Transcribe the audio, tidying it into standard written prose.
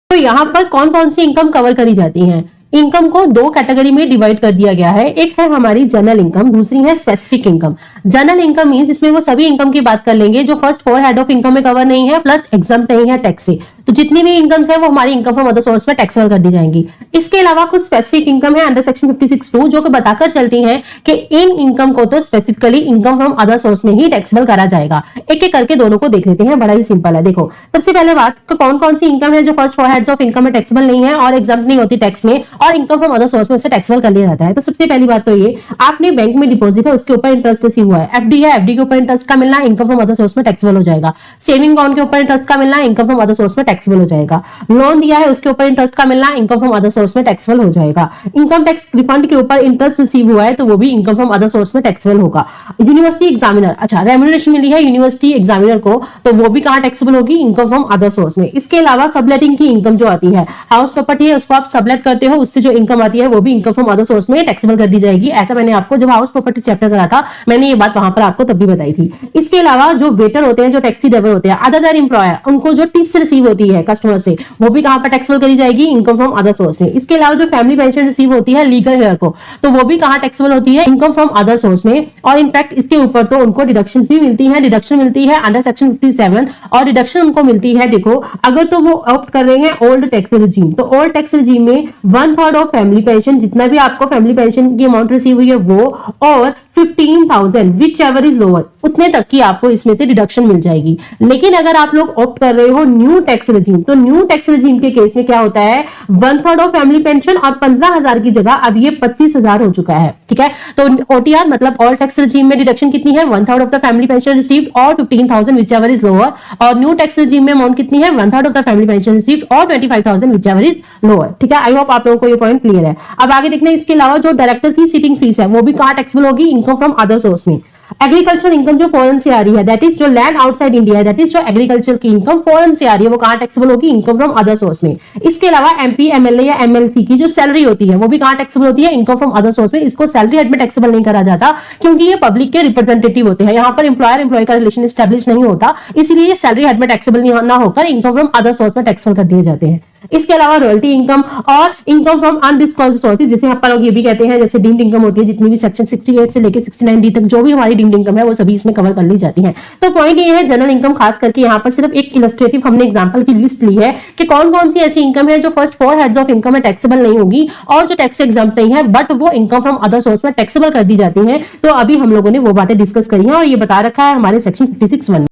तो यहाँ पर कौन कौन सी इनकम कवर करी जाती हैं? इनकम को दो कैटेगरी में डिवाइड कर दिया गया है। एक है हमारी जनरल इनकम, दूसरी है specific income. General income means इसमें वो सभी इनकम की बात कर लेंगे जो फर्स्ट 4 हेड ऑफ इनकम में कवर नहीं है, प्लस एग्जाम्प्ट नहीं है टैक्स से। तो जितनी भी इनकम्स है वो हमारी इनकम फ्रॉम अदर सोर्स में टैक्सेबल कर दी जाएंगी। इसके अलावा कुछ स्पेसिफिक इनकम है अंडर सेक्शन 56(2) जो कि बताकर चलती है कि इन इनकम को तो specifically income from other source में ही टैक्सेबल करा जाएगा। एक एक करके दोनों को देख लेते हैं, बड़ा ही सिंपल है। देखो, सबसे पहले बात तो कौन कौन सी इनकम है जो फर्स्ट 4 हेड्स ऑफ इनकम में टैक्सेबल नहीं है और एग्जाम्प्ट नहीं होती टैक्स में, और इनकम फ्रॉम अदर सोर्स में उसे टैक्सेबल कर लिया जाता है। तो सबसे पहली बात तो ये, आपने बैंक में डिपॉजिट है उसके ऊपर इंटरेस्ट रिसीव हुआ है। एफडी है, एफडी के ऊपर इंटरेस्ट का मिलना इनकम फ्रॉम अदर सोर्स में टैक्सेबल हो जाएगा। सेविंग अकाउंट के ऊपर इंटरेस्ट का मिलना इनकम फ्रॉम अदर सोर्स में टैक्सेबल हो जाएगा। लोन दिया है उसके ऊपर इंटरेस्ट का मिलना इनकम फ्रॉम अदर सोर्स में टैक्सेबल हो जाएगा। इनकम टैक्स रिफंड के ऊपर इंटरेस्ट रिसीव हुआ है तो वो भी इनकम फ्रॉम अदर सोर्स में टैक्सेबल होगा। यूनिवर्सिटी एग्जामिनर, अच्छा रेम्यूनरेशन मिली है यूनिवर्सिटी एग्जामिनर को, तो वो भी कहां टैक्सेबल होगी? इनकम फ्रॉम अदर सोर्स में। इसके अलावा सबलेटिंग की इनकम जो आती है, हाउस प्रॉपर्टी है उसको आप सबलेट करते हो, उससे जो इनकम आती है वो भी इनकम फ्रॉम अदर सोर्स में टैक्सेबल कर दी जाएगी। ऐसा मैंने आपको जब हाउस प्रॉपर्टी चैप्टर करा था मैंने ये बात वहां पर आपको तब भी बताई थी। इसके अलावा जो वेटर होते हैं, जो टैक्सी ड्राइवर होते हैं, अदर देन एम्प्लॉयर, उनको जो टिप्स रिसीव होती है कस्टमर से, वो भी कहां पर टैक्सेबल करी जाएगी? इनकम फ्रॉम अदर सोर्स में। इसके अलावा जो फैमिली पेंशन रिसीव होती है लीगल हेयर को, तो वो भी कहां टैक्सेबल होती है? इनकम फ्रॉम अदर सोर्स में। और इनफैक्ट इसके ऊपर तो उनको डिडक्शंस भी मिलती है। डिडक्शन मिलती है अंडर सेक्शन 57 और डिडक्शन उनको मिलती है, देखो अगर तो वो ऑप्ट कर रहे हैं ओल्ड टैक्स रिजीम, तो ओल्ड टैक्स रिजीम में 1/3 ऑफ फैमिली पेंशन, जितना भी आपको फैमिली पेंशन की अमाउंट रिसीव हुई है वो, और 15,000 विच एवर इज लोअर, उतने तक की आपको इसमें से डिडक्शन मिल जाएगी। लेकिन अगर आप लोग ऑप्ट कर रहे हो न्यू टैक्स रिजीम, तो न्यू टैक्स रिजीम के केस में क्या होता है? 1/3 ऑफ फैमिली पेंशन और 15,000 की जगह अब ये 25,000 हो चुका है। ठीक है, तो ओटीआर मतलब ऑल टैक्स रिजीम में डिडक्शन कितनी है? 1/3 of the family pension received और 15,000 विच एवर इज लोअर। और न्यू टैक्स रिजीम में अमाउंट कितनी है? 1/3 of the family pension received और 25,000 विच एवर इज लोअर। ठीक है, आई होप आप लोगों को ये पॉइंट क्लियर है। अब आगे देखना, इसके अलावा जो डायरेक्टर की सीटिंग फीस है वो भी कहां टैक्सेबल होगी? इनकम फ्रॉम अदर सोर्स में। एग्रीकल्चर इनकम जो फॉरेन से आ रही है, दैट इज जो लैंड आउटसाइड इंडिया है, दैट इज जो एग्रीकल्चर की इनकम फॉरेन से आ रही है, वो कहां टैक्सेबल होगी? इनकम फ्रॉम अदर सोर्स में। इसके अलावा एमपी, एमएलए या एमएलसी की जो सैलरी होती है वो भी कहां टैक्सेबल होती है? इनकम फ्रॉम अदर सोर्स में। इसको सैलरी हेड में टैक्सेबल नहीं करा जाता क्योंकि ये पब्लिक के रिप्रेजेंटेटिव होते हैं। यहाँ पर एम्प्लॉयर एम्प्लॉय का रिलेशन एस्टैब्लिश नहीं होता, इसलिए ये सैलरी हेड में टैक्सेबल नहीं ना होकर इनकम फ्रॉम अदर सोर्स में टैक्सेबल कर दिए जाते हैं। इसके अलावा रॉयल्टी इनकम और इनकम फ्रॉम अनडिस्क्लोज्ड सोर्सेज, जिसे आप लोग ये भी कहते हैं, जैसे डीम्ड इनकम होती है, जितनी भी सेक्शन 68 से लेकर 69D तक जो भी हमारी डीम्ड इनकम है वो सभी इसमें कवर कर ली जाती है। तो पॉइंट ये है, जनरल इनकम खास करके यहाँ पर सिर्फ एक इलस्ट्रेटिव हमने एग्जांपल की लिस्ट ली है कि कौन कौन सी ऐसी इनकम है जो फर्स्ट 4 हेड्स ऑफ इनकम में टैक्सेबल नहीं होगी और जो टैक्स एग्जाम्प्ट नहीं है, बट वो इनकम फ्रॉम अदर सोर्स में टैक्सेबल कर दी जाती है। तो अभी हम लोगों ने वो बातें डिस्कस करी है और ये बता रखा है हमारे सेक्शन 56(1)